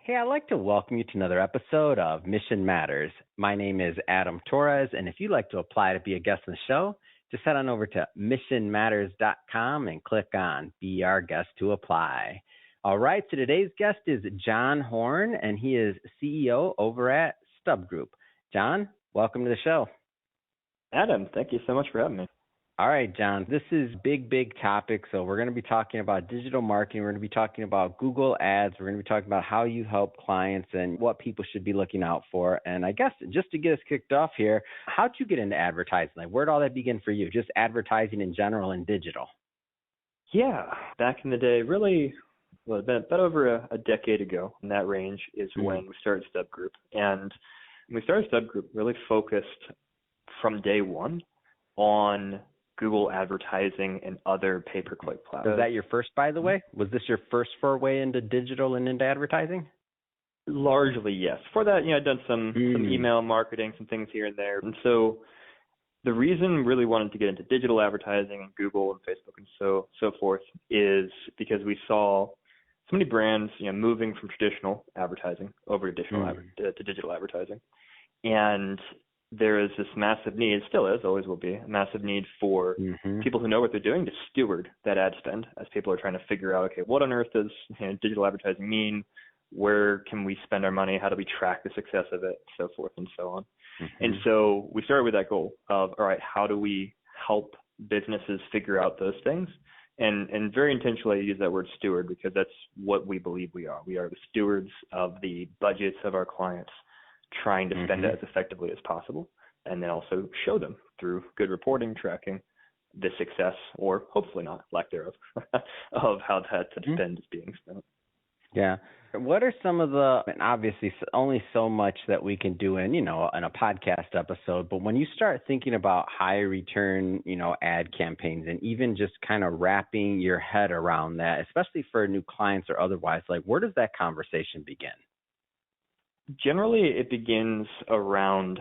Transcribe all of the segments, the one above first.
Hey, I'd like to welcome you to another episode of Mission Matters. My name is Adam Torres, and if you'd like to apply to be a guest on the show, just head on over to missionmatters.com and click on Be Our Guest to apply. All right, so today's guest is John Horn, and he is CEO over at Stub Group. John, welcome to the show. Adam, thank you so much for having me. All right, John, this is big topic. So we're going to be talking about digital marketing. We're going to be talking about Google Ads. We're going to be talking about how you help clients and what people should be looking out for. And I guess just to get us kicked off here, how'd you get into advertising? Like, where'd all that begin for you? Just advertising in general and digital? Yeah, back in the day, really, well, about over a decade ago, in that range, is when we started Stub Group. And when we started Stub Group, really focused from day one on Google advertising and other pay-per-click platforms. Was that your first, by the way? Was this your first foray into digital and into advertising? Largely, yes. For that, I'd done some email marketing, some things here and there. And so the reason really wanted to get into digital advertising and Google and Facebook and so forth is because we saw so many brands, moving from traditional advertising over to digital advertising. And there is this massive need, it still is, always will be, a massive need for people who know what they're doing to steward that ad spend as people are trying to figure out, okay, what on earth does digital advertising mean? Where can we spend our money? How do we track the success of it? So forth and so on. And so we started with that goal of, all right, how do we help businesses figure out those things? And very intentionally I use that word steward because that's what we believe we are. We are the stewards of the budgets of our clients, trying to spend it as effectively as possible, and then also show them through good reporting, tracking the success, or hopefully not, lack thereof, of how that spend is being spent. Yeah. What are some of the, and obviously only so much that we can do in a podcast episode, but when you start thinking about high return, ad campaigns and even just kind of wrapping your head around that, especially for new clients or otherwise, like where does that conversation begin? Generally, it begins around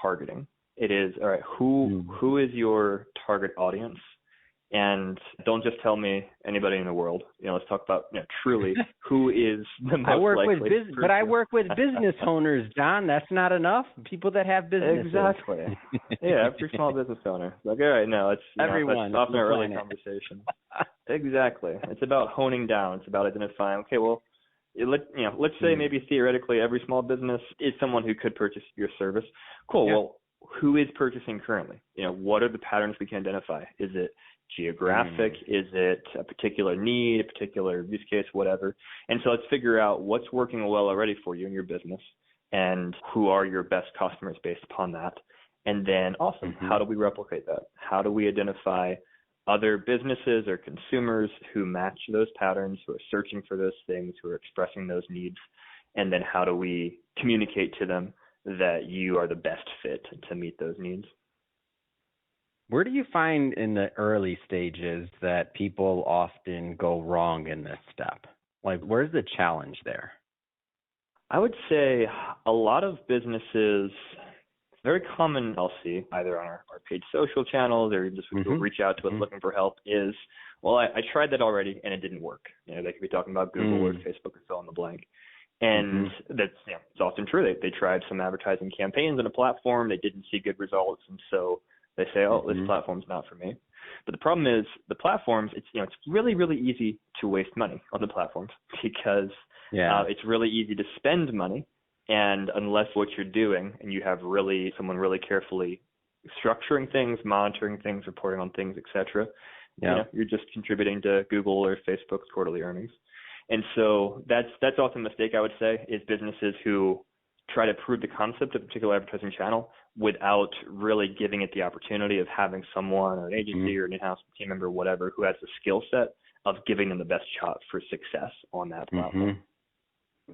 targeting. It is, all right, who is your target audience? And don't just tell me anybody in the world. Let's talk about truly who is the most likely person. But I work with business owners, John. That's not enough. People that have businesses. Exactly. Yeah, every small business owner. Like, all right, no, it's everyone. That's often our early conversation. Exactly. It's about honing down. It's about identifying. Okay, well, let's say maybe theoretically every small business is someone who could purchase your service. Cool. Yeah. Well, who is purchasing currently? What are the patterns we can identify? Is it geographic? Is it a particular need, a particular use case, whatever? And so let's figure out what's working well already for you in your business and who are your best customers based upon that. And then awesome, how do we replicate that? How do we identify other businesses or consumers who match those patterns, who are searching for those things, who are expressing those needs, and then how do we communicate to them that you are the best fit to meet those needs? Where do you find in the early stages that people often go wrong in this step? Like, where's the challenge there? I would say a lot of businesses, very common I'll see either on our paid social channels or just when people reach out to us looking for help is, well, I tried that already and it didn't work. They could be talking about Google or Facebook or fill in the blank. And that's it's often true. They tried some advertising campaigns on a platform. They didn't see good results. And so they say, oh, this platform's not for me. But the problem is the platforms, it's really, really easy to waste money on the platforms because it's really easy to spend money. And unless what you're doing and you have someone really carefully structuring things, monitoring things, reporting on things, et cetera, you're just contributing to Google or Facebook's quarterly earnings. And so that's often a mistake, I would say, is businesses who try to prove the concept of a particular advertising channel without really giving it the opportunity of having someone or an agency or an in-house team member, whatever, who has the skill set of giving them the best shot for success on that platform.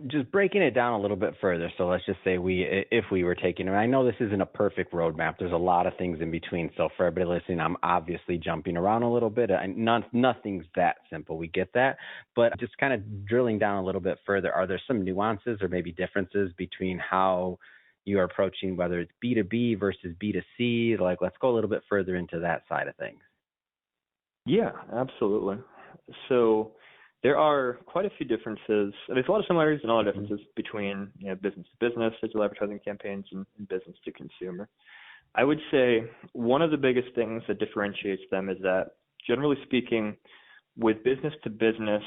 Just breaking it down a little bit further. So let's just say if we were taking, and I know this isn't a perfect roadmap. There's a lot of things in between. So for everybody listening, I'm obviously jumping around a little bit. And nothing's that simple. We get that. But just kind of drilling down a little bit further, are there some nuances or maybe differences between how you are approaching, whether it's B2B versus B2C? Like, let's go a little bit further into that side of things. Yeah, absolutely. So There are quite a few differences. There's a lot of similarities and a lot of differences between business to business digital advertising campaigns and business to consumer. I would say one of the biggest things that differentiates them is that, generally speaking, with business to business,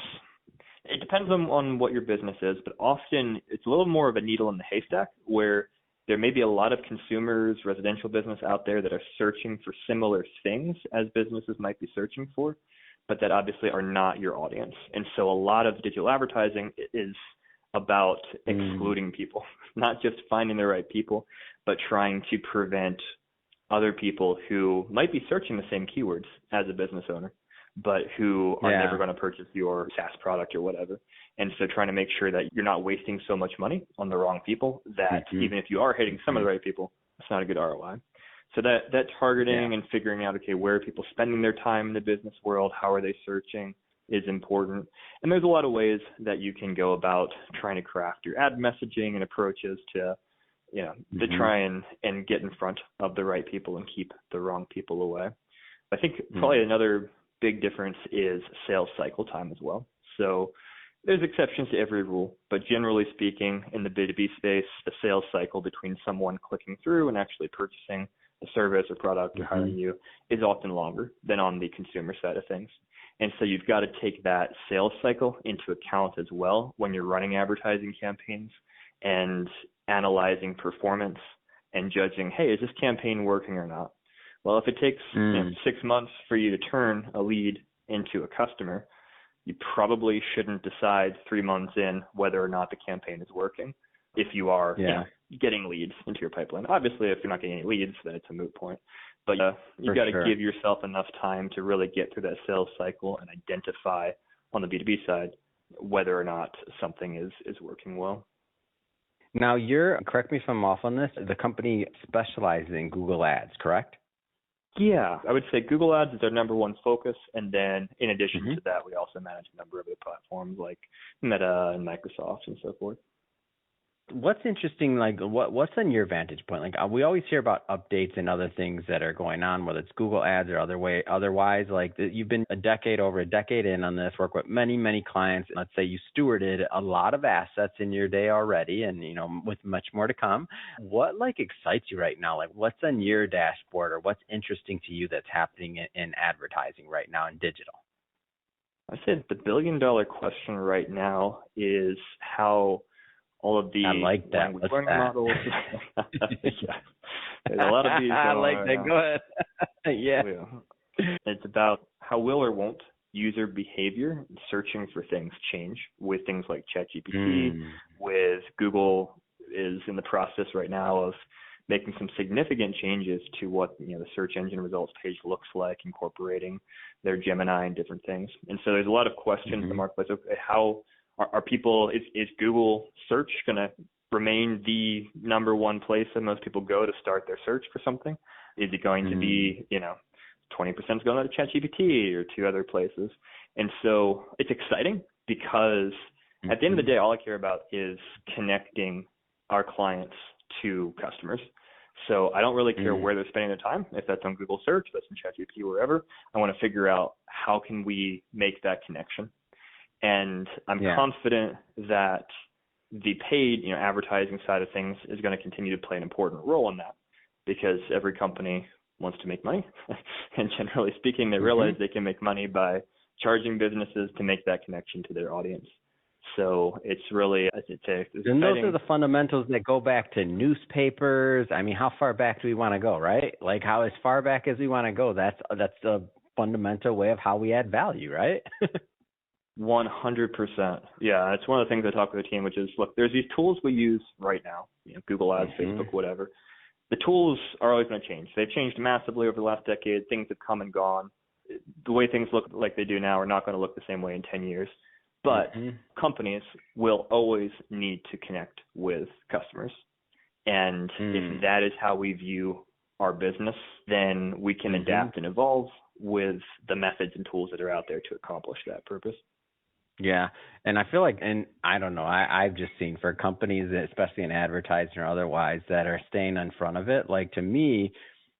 it depends on what your business is, but often it's a little more of a needle in the haystack, where there may be a lot of consumers, residential business out there that are searching for similar things as businesses might be searching for, but that obviously are not your audience. And so a lot of digital advertising is about excluding people, not just finding the right people, but trying to prevent other people who might be searching the same keywords as a business owner, but who are never going to purchase your SaaS product or whatever. And so trying to make sure that you're not wasting so much money on the wrong people that even if you are hitting some of the right people, it's not a good ROI. So that targeting and figuring out, okay, where are people spending their time in the business world? How are they searching is important. And there's a lot of ways that you can go about trying to craft your ad messaging and approaches to, to try and get in front of the right people and keep the wrong people away. I think probably another big difference is sales cycle time as well. So there's exceptions to every rule, but generally speaking, in the B2B space, the sales cycle between someone clicking through and actually purchasing a service or product or hiring you is often longer than on the consumer side of things. And so you've got to take that sales cycle into account as well when you're running advertising campaigns and analyzing performance and judging, hey, is this campaign working or not? Well, if it takes 6 months for you to turn a lead into a customer, you probably shouldn't decide 3 months in whether or not the campaign is working if you are getting leads into your pipeline. Obviously, if you're not getting any leads, then it's a moot point. But you've got to give yourself enough time to really get through that sales cycle and identify on the B2B side whether or not something is working well. Now, correct me if I'm off on this, the company specializes in Google Ads, correct? Yeah, I would say Google Ads is our number one focus. And then in addition to that, we also manage a number of other platforms like Meta and Microsoft and so forth. What's interesting, what's on your vantage point? We always hear about updates and other things that are going on, whether it's Google Ads or otherwise. You've been over a decade in on this, work with many, many clients. Let's say you stewarded a lot of assets in your day already, and with much more to come. What excites you right now? What's on your dashboard, or what's interesting to you that's happening in advertising right now in digital? I said the $1 billion question right now is how all of the language learning models. There's a lot of these. I like that. Go ahead. It's about how will or won't user behavior searching for things change with things like ChatGPT. With Google is in the process right now of making some significant changes to what the search engine results page looks like, incorporating their Gemini and different things. And so there's a lot of questions in the marketplace. Okay, how are people, is Google search going to remain the number one place that most people go to start their search for something? Is it going to be, 20% is going to ChatGPT or to other places? And so it's exciting because at the end of the day, all I care about is connecting our clients to customers. So I don't really care where they're spending their time, if that's on Google search, that's in ChatGPT, wherever. I want to figure out how can we make that connection. And I'm confident that the paid, advertising side of things is going to continue to play an important role in that, because every company wants to make money. And generally speaking, they realize they can make money by charging businesses to make that connection to their audience. So it's really, and those are the fundamentals that go back to newspapers. I mean, how far back do we want to go, right? How as far back as we want to go, that's the fundamental way of how we add value, right? 100%. Yeah, it's one of the things I talk with the team, which is, look, there's these tools we use right now, Google Ads, Facebook, whatever. The tools are always going to change. They've changed massively over the last decade. Things have come and gone. The way things look like they do now are not going to look the same way in 10 years. But companies will always need to connect with customers. And if that is how we view our business, then we can adapt and evolve with the methods and tools that are out there to accomplish that purpose. Yeah. And I feel and I don't know, I've just seen for companies, especially in advertising or otherwise, that are staying in front of it, to me,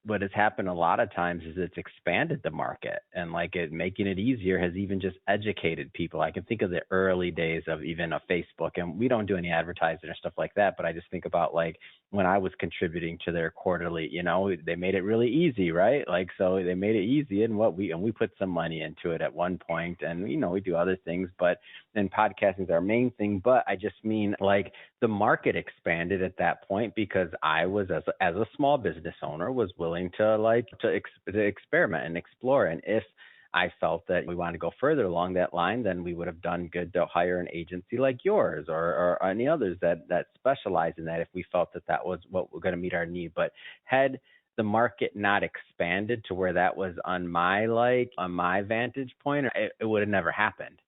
what has happened a lot of times is it's expanded the market, and like it making it easier has even just educated people. I can think of the early days of even a Facebook, and we don't do any advertising or stuff like that, but I just think about like when I was contributing to their quarterly, they made it really easy, right? Like, so they made it easy, and we put some money into it at one point, and we do other things, but then podcasting is our main thing. But I just mean like the market expanded at that point because I was, as a small business owner, was willing to experiment and explore. And if I felt that we wanted to go further along that line, then we would have done good to hire an agency like yours or any others that specialize in that if we felt that was what we're going to meet our need. But had the market not expanded to where that was on my vantage point, it would have never happened.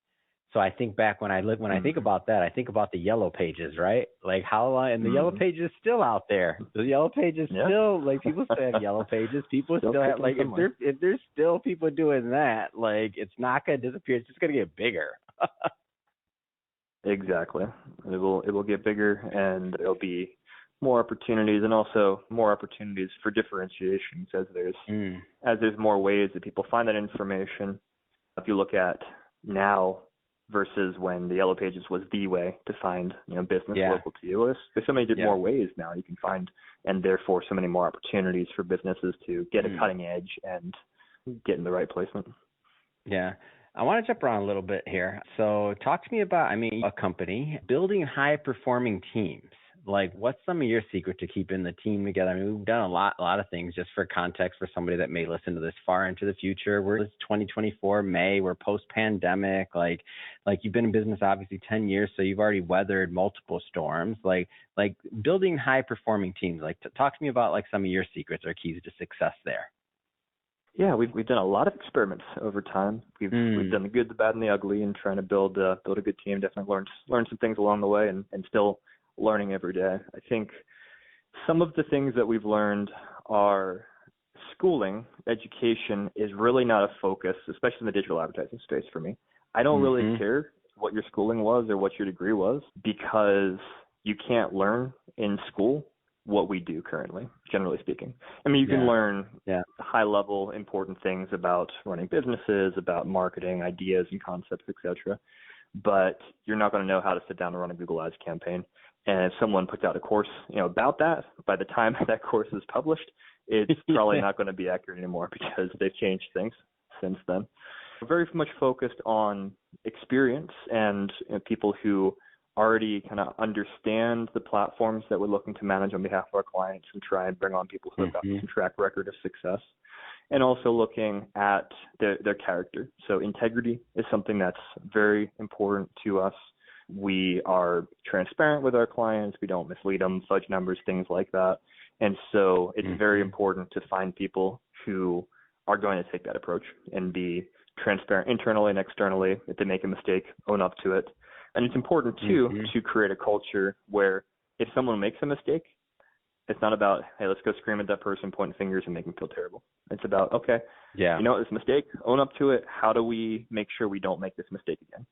So I think back when I think about that, I think about the Yellow Pages, right? Like how long, and the Yellow Pages is still out there. The Yellow Pages still, like people still have Yellow Pages. People still have, like, if there's still people doing that, like it's not going to disappear. It's just going to get bigger. Exactly. It will get bigger, and there'll be more opportunities, and also more opportunities for differentiations as there's more ways that people find that information. If you look at now versus when the Yellow Pages was the way to find business local to you, there's so many more ways now you can find, and therefore so many more opportunities for businesses to get a cutting edge and get in the right placement. Yeah. I want to jump around a little bit here. So talk to me about, a company building high-performing teams. Like, what's some of your secret to keeping the team together? We've done a lot of things. Just for context, for somebody that may listen to this far into the future, it's 2024 May. We're post-pandemic. Like you've been in business obviously 10 years, so you've already weathered multiple storms. Like building high-performing teams. Like, talk to me about like some of your secrets or keys to success there. Yeah, we've done a lot of experiments over time. We've done the good, the bad, and the ugly, and trying to build a good team. Definitely learned some things along the way, and still learning every day. I think some of the things that we've learned are schooling, education is really not a focus, especially in the digital advertising space for me. I don't really care what your schooling was or what your degree was, because you can't learn in school what we do currently, generally speaking. You can learn high-level important things about running businesses, about marketing, ideas and concepts, etc. But you're not going to know how to sit down and run a Google Ads campaign. And if someone puts out a course, about that, by the time that course is published, it's probably not going to be accurate anymore because they've changed things since then. We're very much focused on experience and people who already kind of understand the platforms that we're looking to manage on behalf of our clients, and try and bring on people who have got some track record of success, and also looking at their character. So integrity is something that's very important to us. We are transparent with our clients. We don't mislead them, fudge numbers, things like that. And so it's very important to find people who are going to take that approach and be transparent internally and externally. If they make a mistake, own up to it. And it's important, too, to create a culture where if someone makes a mistake, it's not about, hey, let's go scream at that person, point fingers, and make them feel terrible. It's about, okay, this mistake, own up to it. How do we make sure we don't make this mistake again?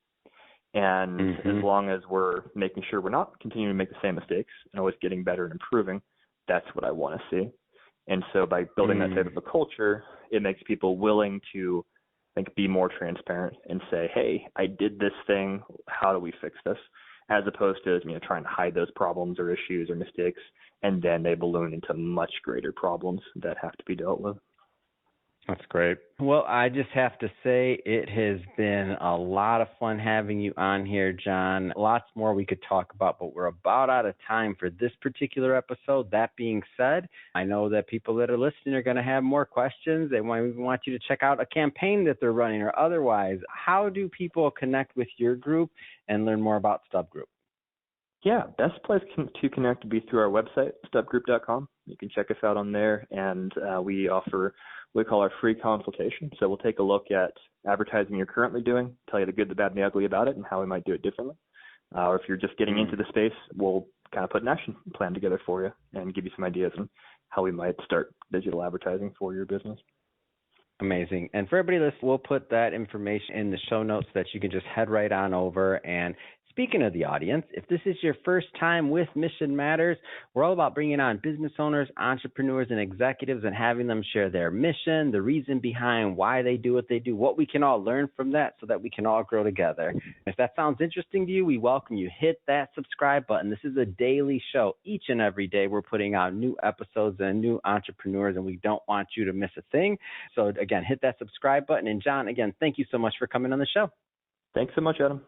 And as long as we're making sure we're not continuing to make the same mistakes and always getting better and improving, that's what I want to see. And so by building that type of a culture, it makes people willing to be more transparent and say, hey, I did this thing. How do we fix this? As opposed to trying to hide those problems or issues or mistakes, and then they balloon into much greater problems that have to be dealt with. That's great. Well, I just have to say it has been a lot of fun having you on here, John. Lots more we could talk about, but we're about out of time for this particular episode. That being said, I know that people that are listening are going to have more questions. They might want you to check out a campaign that they're running or otherwise. How do people connect with your group and learn more about Stub Group? Yeah, best place to connect would be through our website, stubgroup.com. You can check us out on there, and we offer what we call our free consultation. So we'll take a look at advertising you're currently doing, tell you the good, the bad, and the ugly about it, and how we might do it differently. Or if you're just getting into the space, we'll kind of put an action plan together for you and give you some ideas on how we might start digital advertising for your business. Amazing. And for everybody listening, we'll put that information in the show notes so that you can just head right on over. And Speaking of the audience, if this is your first time with Mission Matters, we're all about bringing on business owners, entrepreneurs, and executives and having them share their mission, the reason behind why they do what they do, what we can all learn from that so that we can all grow together. If that sounds interesting to you, we welcome you. Hit that subscribe button. This is a daily show. Each and every day we're putting out new episodes and new entrepreneurs, and we don't want you to miss a thing. So again, hit that subscribe button. And John, again, thank you so much for coming on the show. Thanks so much, Adam.